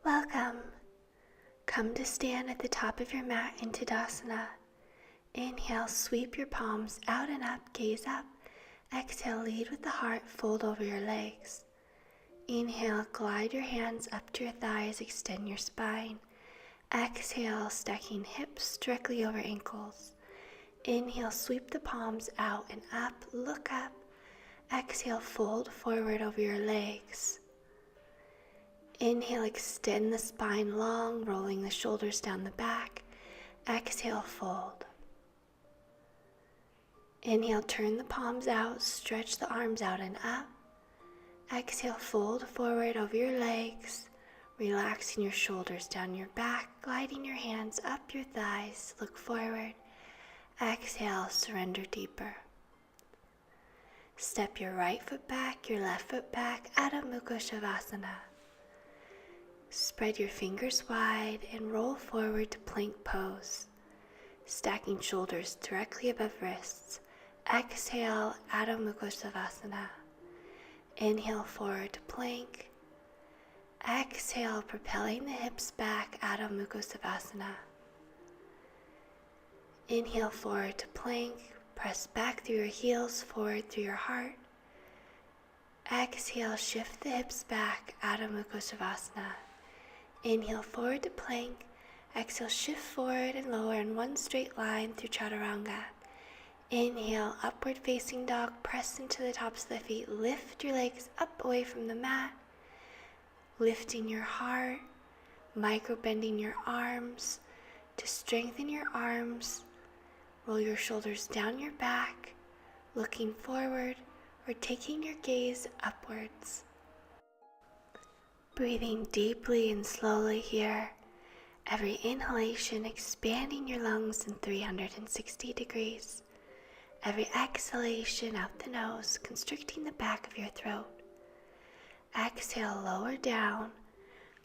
Welcome. Come to stand at the top of your mat in Tadasana. Inhale, sweep your palms out and up, gaze up. Exhale, lead with the heart, fold over your legs. Inhale, glide your hands up to your thighs, extend your spine. Exhale, stacking hips directly over ankles. Inhale, sweep the palms out and up, look up. Exhale, fold forward over your legs. Inhale, extend the spine long, rolling the shoulders down the back. Exhale, fold. Inhale, turn the palms out, stretch the arms out and up. Exhale, fold forward over your legs, relaxing your shoulders down your back, gliding your hands up your thighs, look forward. Exhale, surrender deeper. Step your right foot back, your left foot back, Adho Mukha Shavasana. Spread your fingers wide and roll forward to plank pose, stacking shoulders directly above wrists. Exhale, Adho Mukha Shavasana. Inhale, forward to plank. Exhale, propelling the hips back, Adho Mukha Shavasana. Inhale, forward to plank. Press back through your heels, forward through your heart. Exhale, shift the hips back, Adho Mukha Shavasana. Inhale, forward to plank. Exhale, shift forward and lower in one straight line through Chaturanga. Inhale, upward facing dog, press into the tops of the feet, lift your legs up away from the mat, lifting your heart, micro bending your arms. To strengthen your arms, roll your shoulders down your back, looking forward or taking your gaze upwards. Breathing deeply and slowly here, every inhalation expanding your lungs in 360 degrees. Every exhalation out the nose, constricting the back of your throat. Exhale, lower down,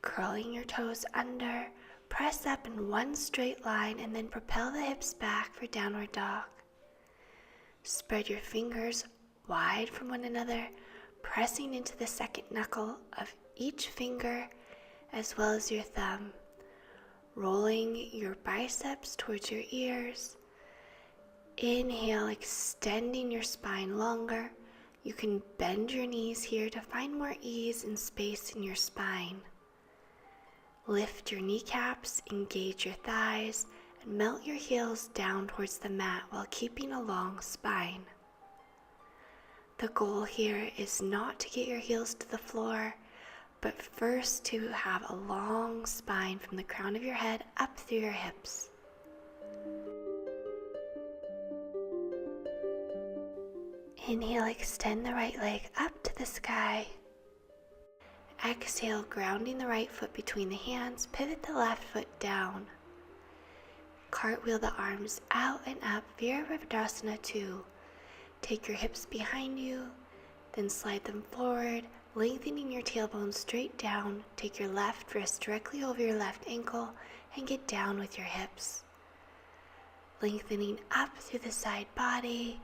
curling your toes under, press up in one straight line and then propel the hips back for downward dog. Spread your fingers wide from one another, pressing into the second knuckle of each finger as well as your thumb. Rolling your biceps towards your ears. Inhale, extending your spine longer. You can bend your knees here to find more ease and space in your spine. Lift your kneecaps, engage your thighs, and melt your heels down towards the mat while keeping a long spine. The goal here is not to get your heels to the floor, but first to have a long spine from the crown of your head up through your hips. Inhale, extend the right leg up to the sky. Exhale, grounding the right foot between the hands, pivot the left foot down. Cartwheel the arms out and up, Virabhadrasana 2. Take your hips behind you, then slide them forward, lengthening your tailbone straight down. Take your left wrist directly over your left ankle and get down with your hips. Lengthening up through the side body.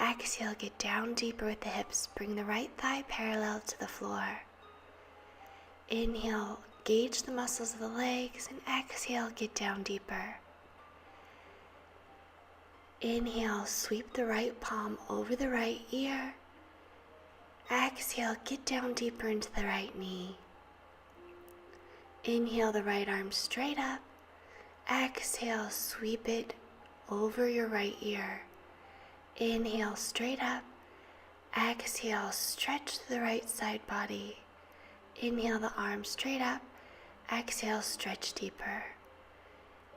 Exhale, get down deeper with the hips. Bring the right thigh parallel to the floor. Inhale, gauge the muscles of the legs, and exhale, get down deeper. Inhale, sweep the right palm over the right ear. Exhale, get down deeper into the right knee. Inhale, the right arm straight up. Exhale, sweep it over your right ear. Inhale, straight up. Exhale, stretch the right side body. Inhale, the arm straight up. Exhale, stretch deeper.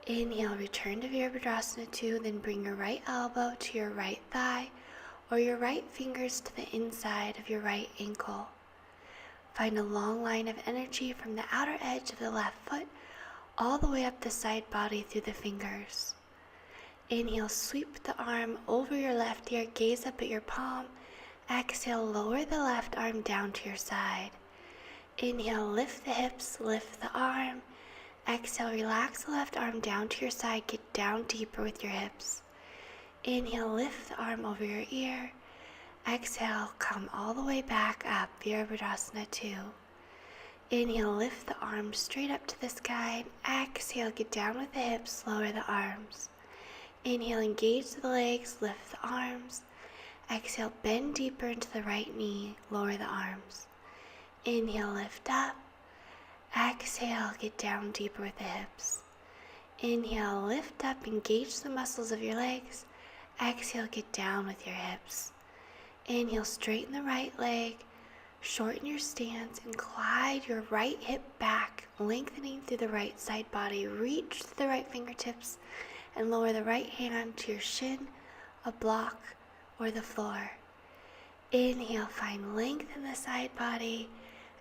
Inhale, return to Virabhadrasana 2, then bring your right elbow to your right thigh or your right fingers to the inside of your right ankle. Find a long line of energy from the outer edge of the left foot all the way up the side body through the fingers. Inhale, sweep the arm over your left ear, gaze up at your palm. Exhale, lower the left arm down to your side. Inhale, lift the hips, lift the arm. Exhale, relax the left arm down to your side, get down deeper with your hips. Inhale, lift the arm over your ear. Exhale, come all the way back up, Virabhadrasana 2. Inhale, lift the arms straight up to the sky. And exhale, get down with the hips, lower the arms. Inhale, engage the legs, lift the arms. Exhale, bend deeper into the right knee, lower the arms. Inhale, lift up. Exhale, get down deeper with the hips. Inhale, lift up, engage the muscles of your legs. Exhale, get down with your hips. Inhale, straighten the right leg, shorten your stance, and glide your right hip back, lengthening through the right side body. Reach to the right fingertips and lower the right hand to your shin, a block, or the floor. Inhale, find length in the side body.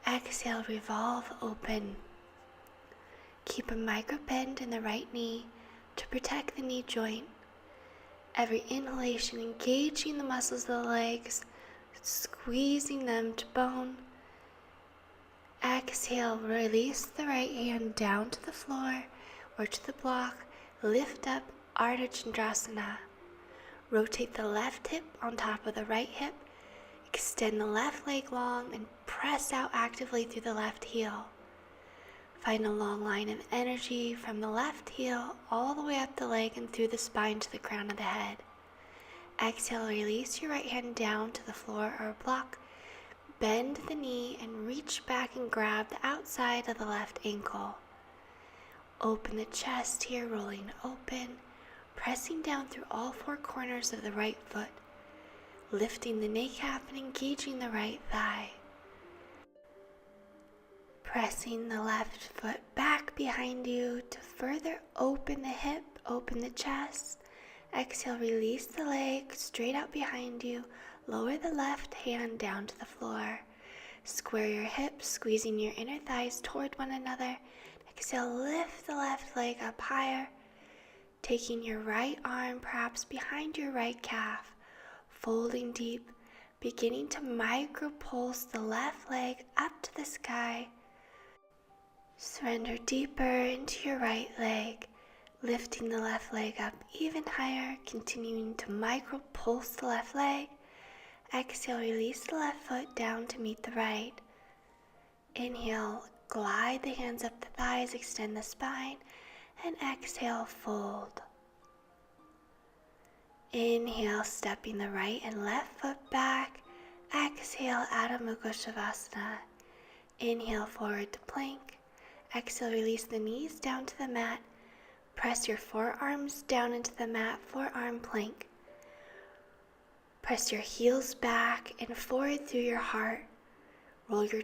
Exhale, revolve open. Keep a micro bend in the right knee to protect the knee joint. Every inhalation, engaging the muscles of the legs, squeezing them to bone. Exhale, release the right hand down to the floor or to the block. Lift up, Ardha Chandrasana. Rotate the left hip on top of the right hip. Extend the left leg long and press out actively through the left heel. Find a long line of energy from the left heel all the way up the leg and through the spine to the crown of the head. Exhale, release your right hand down to the floor or block. Bend the knee and reach back and grab the outside of the left ankle. Open the chest here, rolling open, pressing down through all four corners of the right foot, lifting the kneecap and engaging the right thigh. Pressing the left foot back behind you to further open the hip, open the chest. Exhale, release the leg straight out behind you. Lower the left hand down to the floor. Square your hips, squeezing your inner thighs toward one another. Exhale, lift the left leg up higher. Taking your right arm perhaps behind your right calf. Folding deep, beginning to micro-pulse the left leg up to the sky. Surrender deeper into your right leg, lifting the left leg up even higher, continuing to micro-pulse the left leg. Exhale, release the left foot down to meet the right. Inhale, glide the hands up the thighs, extend the spine, and exhale, fold. Inhale, stepping the right and left foot back. Exhale, Adho Mukha Shavasana. Inhale, forward to plank. Exhale, release the knees down to the mat. Press your forearms down into the mat, forearm plank. Press your heels back and forward through your heart. Roll your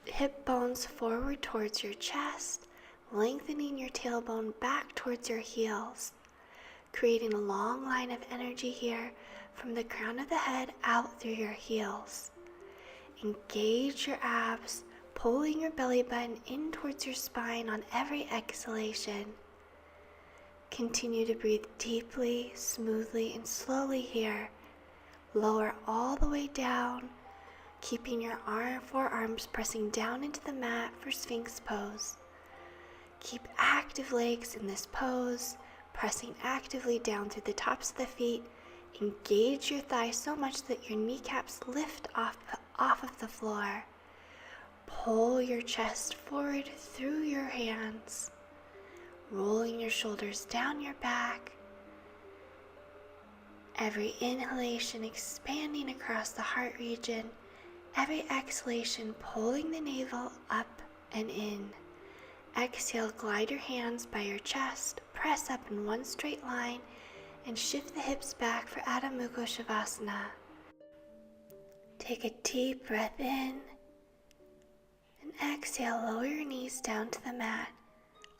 hip bones forward towards your chest, lengthening your tailbone back towards your heels, creating a long line of energy here from the crown of the head out through your heels. Engage your abs, pulling your belly button in towards your spine on every exhalation. Continue to breathe deeply, smoothly, and slowly here. Lower all the way down, keeping your forearms pressing down into the mat for Sphinx pose. Keep active legs in this pose, pressing actively down through the tops of the feet. Engage your thighs so much that your kneecaps lift off of the floor. Pull your chest forward through your hands, rolling your shoulders down your back. Every inhalation expanding across the heart region, every exhalation pulling the navel up and in. Exhale, glide your hands by your chest, press up in one straight line, and shift the hips back for Adho Mukha Shavasana. Take a deep breath in, and exhale, lower your knees down to the mat.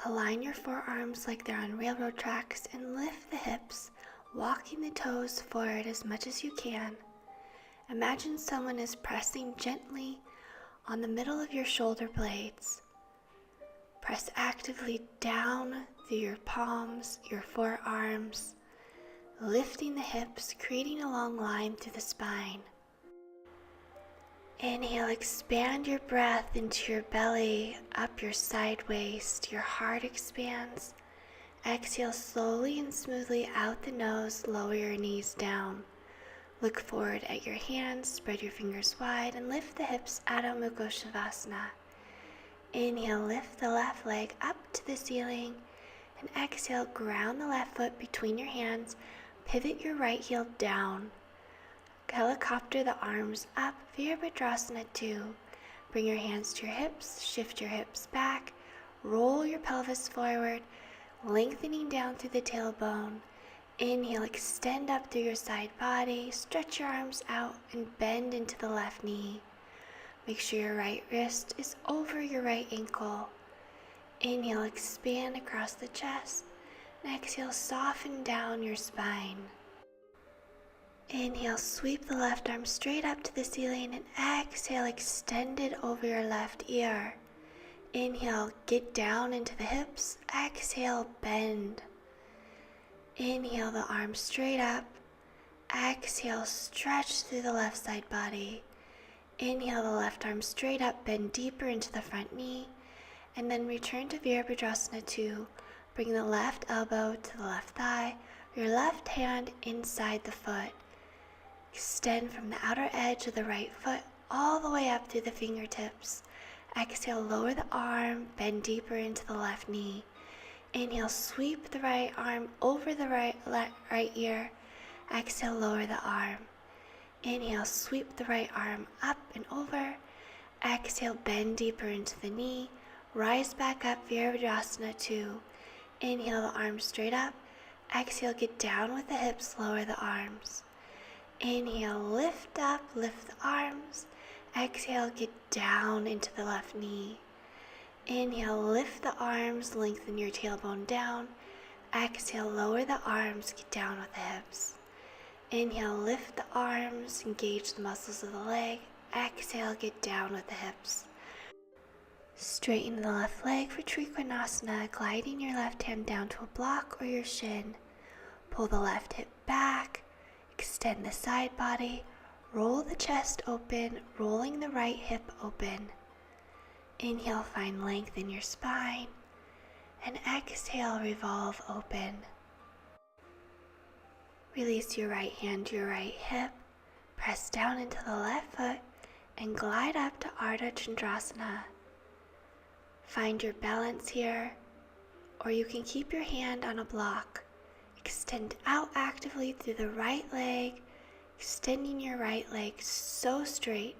Align your forearms like they're on railroad tracks and lift the hips, walking the toes forward as much as you can. Imagine someone is pressing gently on the middle of your shoulder blades. Press actively down through your palms, your forearms, lifting the hips, creating a long line through the spine. Inhale, expand your breath into your belly, up your side waist, your heart expands. Exhale slowly and smoothly out the nose, lower your knees down. Look forward at your hands, spread your fingers wide, and lift the hips, Adho Mukha Shavasana. Inhale, lift the left leg up to the ceiling. And exhale, ground the left foot between your hands. Pivot your right heel down. Helicopter the arms up, Virabhadrasana 2. Bring your hands to your hips, shift your hips back. Roll your pelvis forward, lengthening down through the tailbone. Inhale, extend up through your side body. Stretch your arms out and bend into the left knee. Make sure your right wrist is over your right ankle. Inhale, expand across the chest. And exhale, soften down your spine. Inhale, sweep the left arm straight up to the ceiling, and exhale, extend it over your left ear. Inhale, get down into the hips. Exhale, bend. Inhale, the arms straight up. Exhale, stretch through the left side body. Inhale, the left arm straight up, bend deeper into the front knee. And then return to Virabhadrasana 2. Bring the left elbow to the left thigh, your left hand inside the foot. Extend from the outer edge of the right foot all the way up through the fingertips. Exhale, lower the arm, bend deeper into the left knee. Inhale, sweep the right arm over the right ear. Exhale, lower the arm. Inhale, sweep the right arm up and over. Exhale, bend deeper into the knee. Rise back up, Virabhadrasana 2. Inhale, the arms straight up. Exhale, get down with the hips, lower the arms. Inhale, lift up, lift the arms. Exhale, get down into the left knee. Inhale, lift the arms, lengthen your tailbone down. Exhale, lower the arms, get down with the hips. Inhale, lift the arms, engage the muscles of the leg. Exhale, get down with the hips. Straighten the left leg for Trikonasana, gliding your left hand down to a block or your shin. Pull the left hip back, extend the side body, roll the chest open, rolling the right hip open. Inhale, find length in your spine, and exhale, revolve open. Release your right hand to your right hip, press down into the left foot, and glide up to Ardha Chandrasana. Find your balance here, or you can keep your hand on a block. Extend out actively through the right leg, extending your right leg so straight,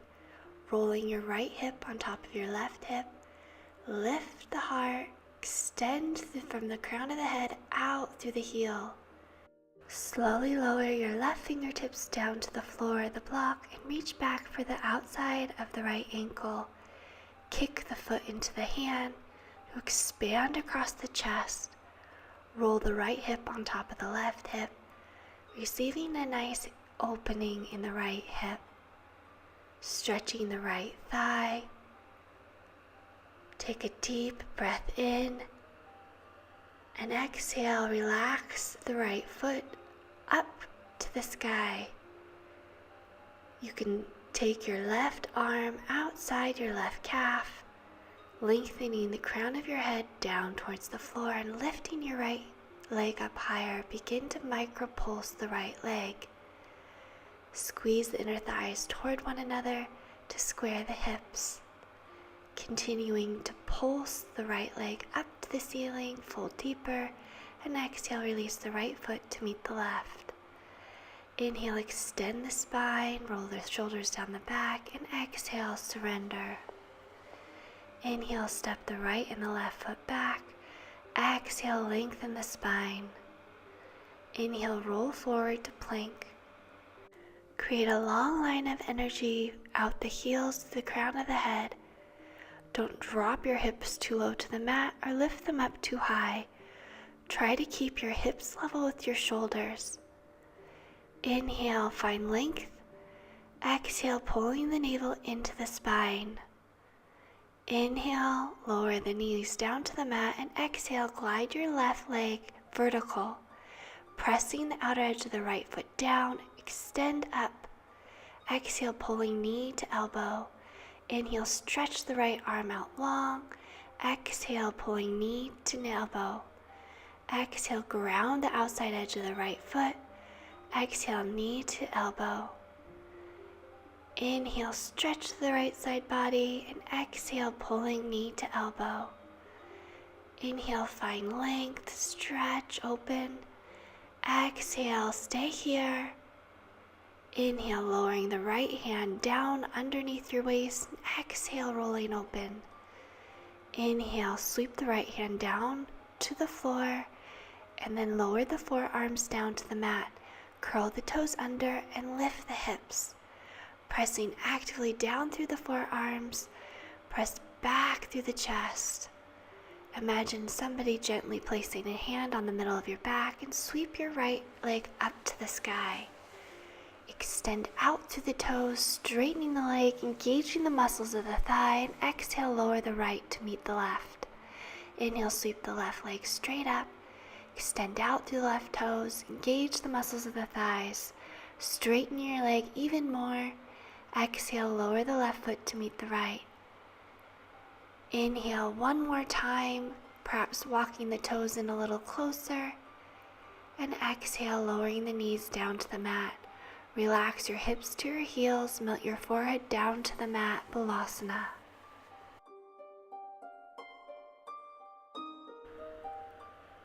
rolling your right hip on top of your left hip. Lift the heart, extend from the crown of the head out through the heel. Slowly lower your left fingertips down to the floor of the block and reach back for the outside of the right ankle. Kick the foot into the hand to expand across the chest. Roll the right hip on top of the left hip, receiving a nice opening in the right hip. Stretching the right thigh. Take a deep breath in, and exhale, relax the right foot up to the sky. You can take your left arm outside your left calf, lengthening the crown of your head down towards the floor and lifting your right leg up higher. Begin to micro-pulse the right leg. Squeeze the inner thighs toward one another to square the hips. Continuing to pulse the right leg up to the ceiling, fold deeper, and exhale, release the right foot to meet the left. Inhale, extend the spine, roll the shoulders down the back, and exhale, surrender. Inhale, step the right and the left foot back. Exhale, lengthen the spine. Inhale, roll forward to plank. Create a long line of energy out the heels to the crown of the head. Don't drop your hips too low to the mat or lift them up too high. Try to keep your hips level with your shoulders. Inhale, find length. Exhale, pulling the navel into the spine. Inhale, lower the knees down to the mat, and exhale, glide your left leg vertical, pressing the outer edge of the right foot down, extend up. Exhale, pulling knee to elbow. Inhale, stretch the right arm out long. Exhale, pulling knee to elbow. Exhale, ground the outside edge of the right foot. Exhale, knee to elbow. Exhale, ground the outside edge of the right foot. Exhale, knee to elbow. Exhale, pulling knee to elbow. Exhale, pulling knee to elbow. Exhale, ground the outside edge of the right foot. Exhale, knee to elbow. Exhale, knee to elbow. Inhale, stretch the right side body, and exhale, pulling knee to elbow. Inhale, find length, stretch, open. Exhale, stay here. Inhale, lowering the right hand down underneath your waist, and exhale, rolling open. Inhale, sweep the right hand down to the floor, and then lower the forearms down to the mat. Curl the toes under and lift the hips. Pressing actively down through the forearms, press back through the chest. Imagine somebody gently placing a hand on the middle of your back and sweep your right leg up to the sky. Extend out through the toes, straightening the leg, engaging the muscles of the thigh, and exhale, lower the right to meet the left. Inhale, sweep the left leg straight up. Extend out through the left toes, engage the muscles of the thighs, straighten your leg even more. Exhale, lower the left foot to meet the right. Inhale one more time, perhaps walking the toes in a little closer. And exhale, lowering the knees down to the mat. Relax your hips to your heels, melt your forehead down to the mat, Balasana.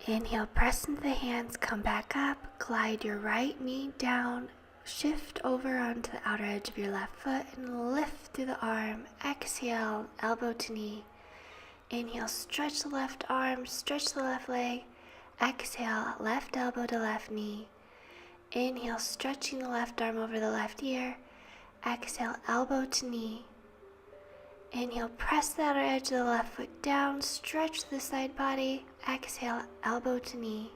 Inhale, press into the hands, come back up, glide your right knee down, shift over onto the outer edge of your left foot and lift through the arm. Exhale, elbow to knee. Inhale, stretch the left arm, stretch the left leg. Exhale, left elbow to left knee. Inhale, stretching the left arm over the left ear. Exhale, elbow to knee. Inhale, press the outer edge of the left foot down, stretch the side body. Exhale, elbow to knee.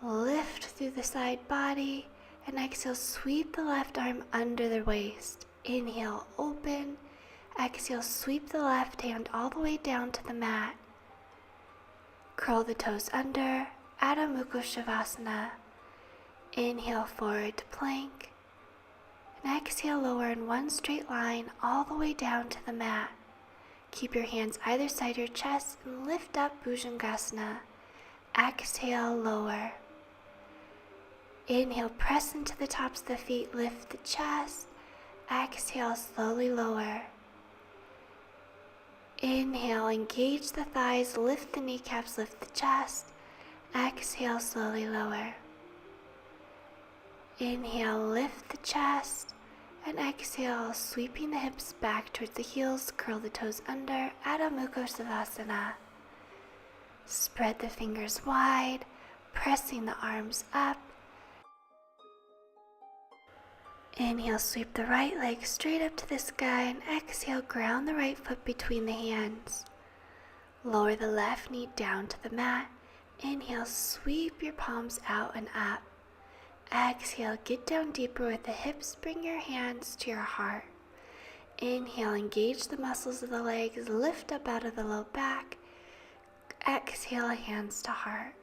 Lift through the side body, and exhale, sweep the left arm under the waist. Inhale, open. Exhale, sweep the left hand all the way down to the mat. Curl the toes under, Adho Mukha Shavasana. Inhale, forward to plank. And exhale, lower in one straight line all the way down to the mat. Keep your hands either side your chest and lift up Bhujangasana. Exhale, lower. Inhale, press into the tops of the feet, lift the chest. Exhale, slowly lower. Inhale, engage the thighs, lift the kneecaps, lift the chest. Exhale, slowly lower. Inhale, lift the chest. And exhale, sweeping the hips back towards the heels, curl the toes under, Adho Mukha Savasana. Spread the fingers wide, pressing the arms up. Inhale, sweep the right leg straight up to the sky, and exhale, ground the right foot between the hands. Lower the left knee down to the mat. Inhale, sweep your palms out and up. Exhale, get down deeper with the hips, bring your hands to your heart. Inhale, engage the muscles of the legs, lift up out of the low back. Exhale, hands to heart.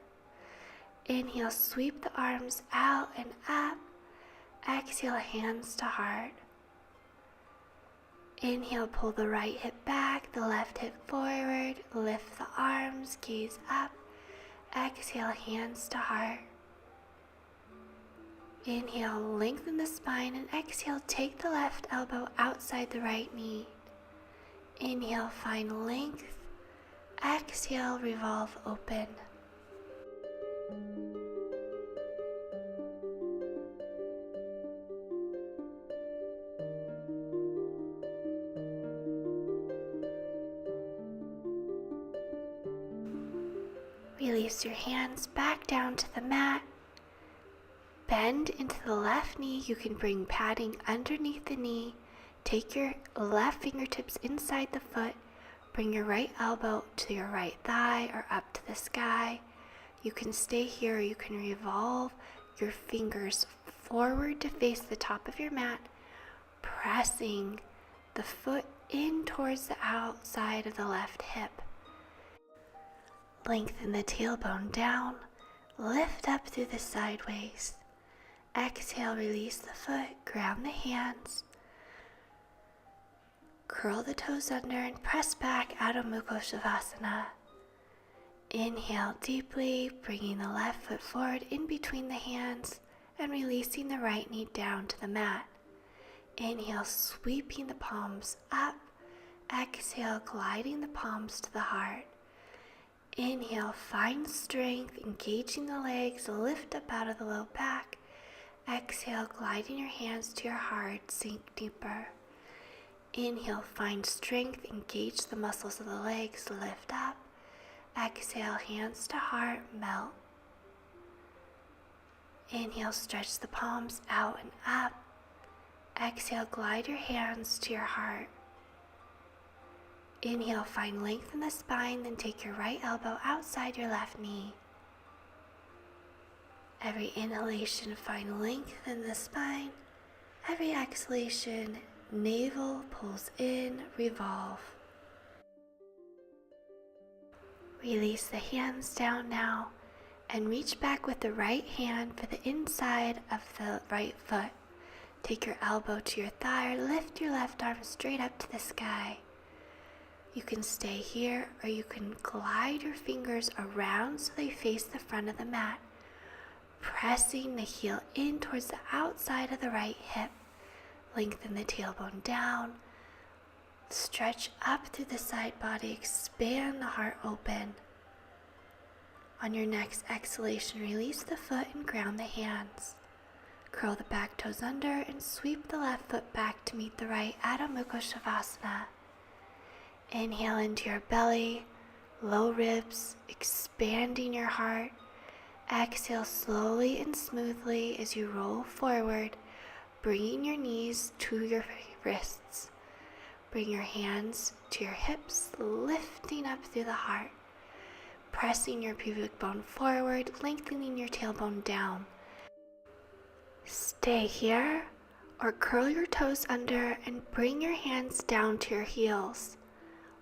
Inhale, sweep the arms out and up. Exhale, hands to heart. Inhale, pull the right hip back, the left hip forward, lift the arms, gaze up. Exhale, hands to heart. Inhale, lengthen the spine, and exhale, take the left elbow outside the right knee. Inhale, find length. Exhale, revolve open. Release your hands back down to the mat. Bend into the left knee. You can bring padding underneath the knee. Take your left fingertips inside the foot. Bring your right elbow to your right thigh or up to the sky. You can stay here. You can revolve your fingers forward to face the top of your mat, pressing the foot in towards the outside of the left hip. Lengthen the tailbone down. Lift up through the sideways. Exhale, release the foot, ground the hands. Curl the toes under and press back, Adho Mukha Shavasana. Inhale deeply, bringing the left foot forward in between the hands and releasing the right knee down to the mat. Inhale, sweeping the palms up. Exhale, gliding the palms to the heart. Inhale, find strength, engaging the legs, lift up out of the low back. Exhale, gliding your hands to your heart, sink deeper. Inhale, find strength, engage the muscles of the legs, lift up. Exhale, hands to heart, melt. Inhale, stretch the palms out and up. Exhale, glide your hands to your heart. Inhale, find length in the spine, then take your right elbow outside your left knee. Every inhalation, find length in the spine. Every exhalation, navel pulls in, revolve. Release the hands down now and reach back with the right hand for the inside of the right foot. Take your elbow to your thigh, lift your left arm straight up to the sky. You can stay here, or you can glide your fingers around so they face the front of the mat, pressing the heel in towards the outside of the right hip. Lengthen the tailbone down, stretch up through the side body, expand the heart open. On your next exhalation, release the foot and ground the hands. Curl the back toes under and sweep the left foot back to meet the right, Adho Mukha Shavasana. Inhale into your belly, low ribs, expanding your heart. Exhale slowly and smoothly as you roll forward, bringing your knees to your wrists. Bring your hands to your hips, lifting up through the heart. Pressing your pubic bone forward, lengthening your tailbone down. Stay here, or curl your toes under and bring your hands down to your heels.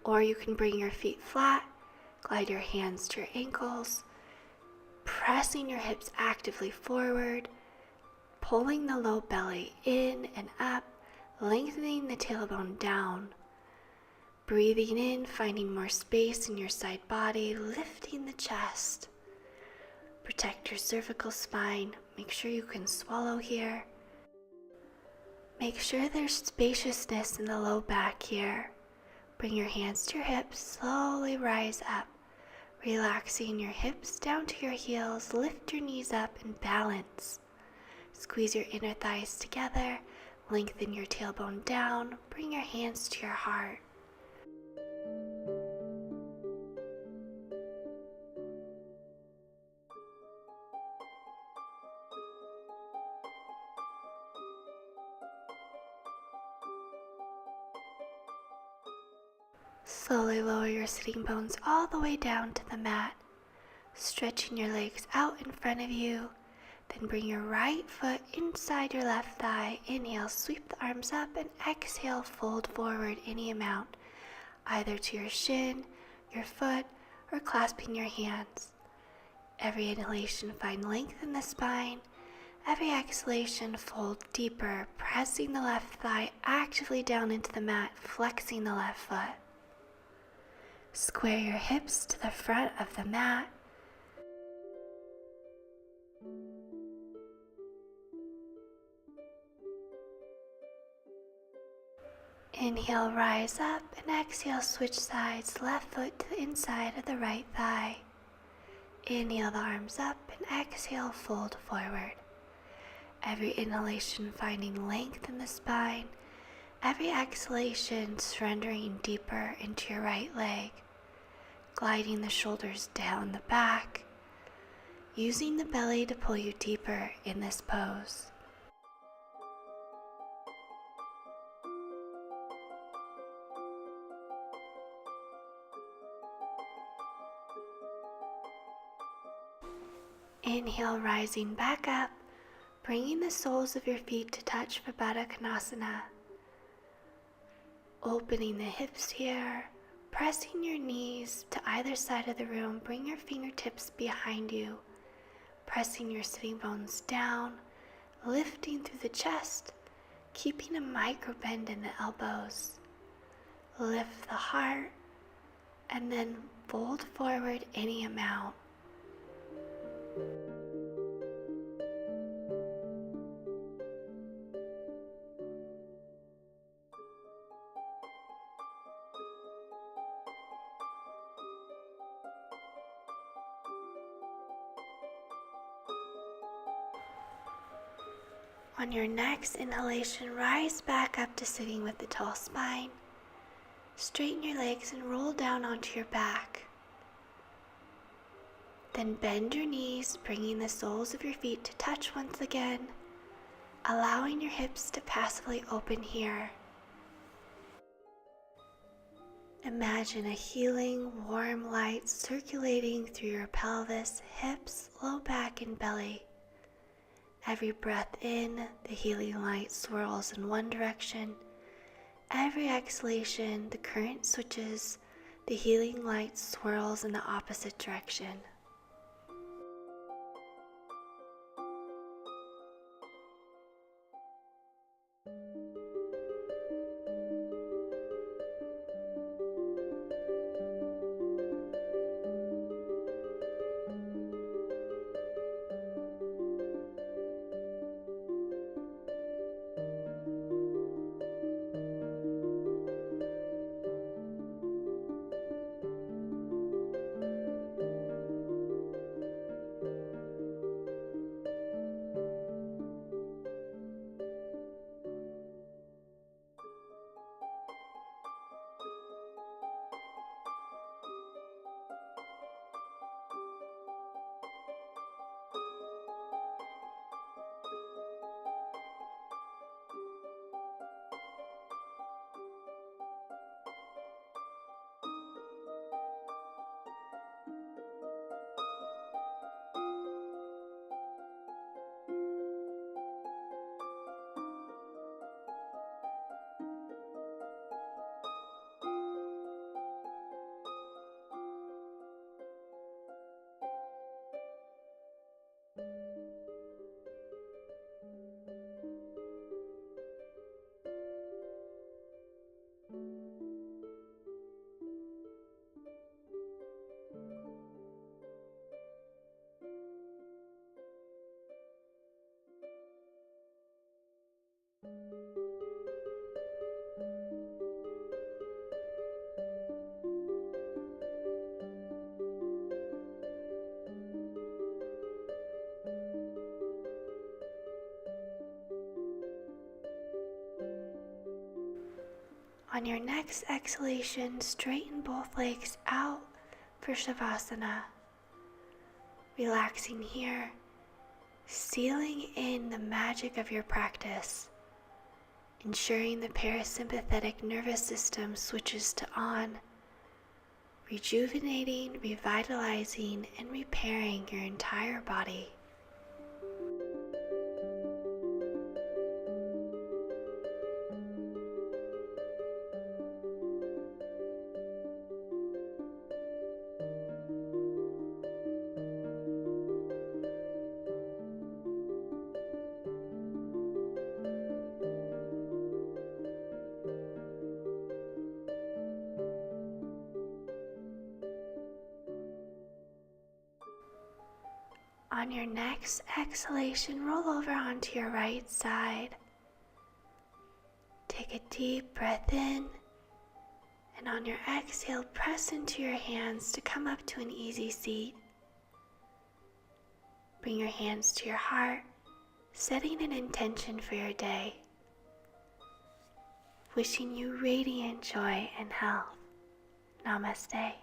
Or you can bring your feet flat, glide your hands to your ankles, pressing your hips actively forward, pulling the low belly in and up, lengthening the tailbone down. Breathing in, finding more space in your side body, lifting the chest. Protect your cervical spine. Make sure you can swallow here. Make sure there's spaciousness in the low back here. Bring your hands to your hips, slowly rise up, relaxing your hips down to your heels, lift your knees up and balance. Squeeze your inner thighs together, lengthen your tailbone down, bring your hands to your heart. Slowly lower your sitting bones all the way down to the mat, stretching your legs out in front of you. Then bring your right foot inside your left thigh. Inhale, sweep the arms up, and exhale, fold forward any amount, either to your shin, your foot, or clasping your hands. Every inhalation, find length in the spine. Every exhalation, fold deeper, pressing the left thigh actively down into the mat, flexing the left foot. Square your hips to the front of the mat. Inhale, rise up, and exhale, switch sides, left foot to the inside of the right thigh. Inhale the arms up, and exhale, fold forward. Every inhalation finding length in the spine. Every exhalation surrendering deeper into your right leg. Gliding the shoulders down the back. Using the belly to pull you deeper in this pose. Inhale, rising back up, bringing the soles of your feet to touch for Baddha Konasana. Opening the hips here, pressing your knees to either side of the room, bring your fingertips behind you, pressing your sitting bones down, lifting through the chest, keeping a micro bend in the elbows. Lift the heart, and then fold forward any amount. On your next inhalation, rise back up to sitting with the tall spine. Straighten your legs and roll down onto your back. Then bend your knees, bringing the soles of your feet to touch once again, allowing your hips to passively open here. Imagine a healing, warm light circulating through your pelvis, hips, low back, and belly. Every breath in, the healing light swirls in one direction. Every exhalation, the current switches, the healing light swirls in the opposite direction. On your next exhalation, straighten both legs out for Shavasana. Relaxing here, sealing in the magic of your practice, ensuring the parasympathetic nervous system switches to on, rejuvenating, revitalizing, and repairing your entire body. On your next exhalation, roll over onto your right side. Take a deep breath in, and on your exhale, press into your hands to come up to an easy seat. Bring your hands to your heart, setting an intention for your day. Wishing you radiant joy and health. Namaste.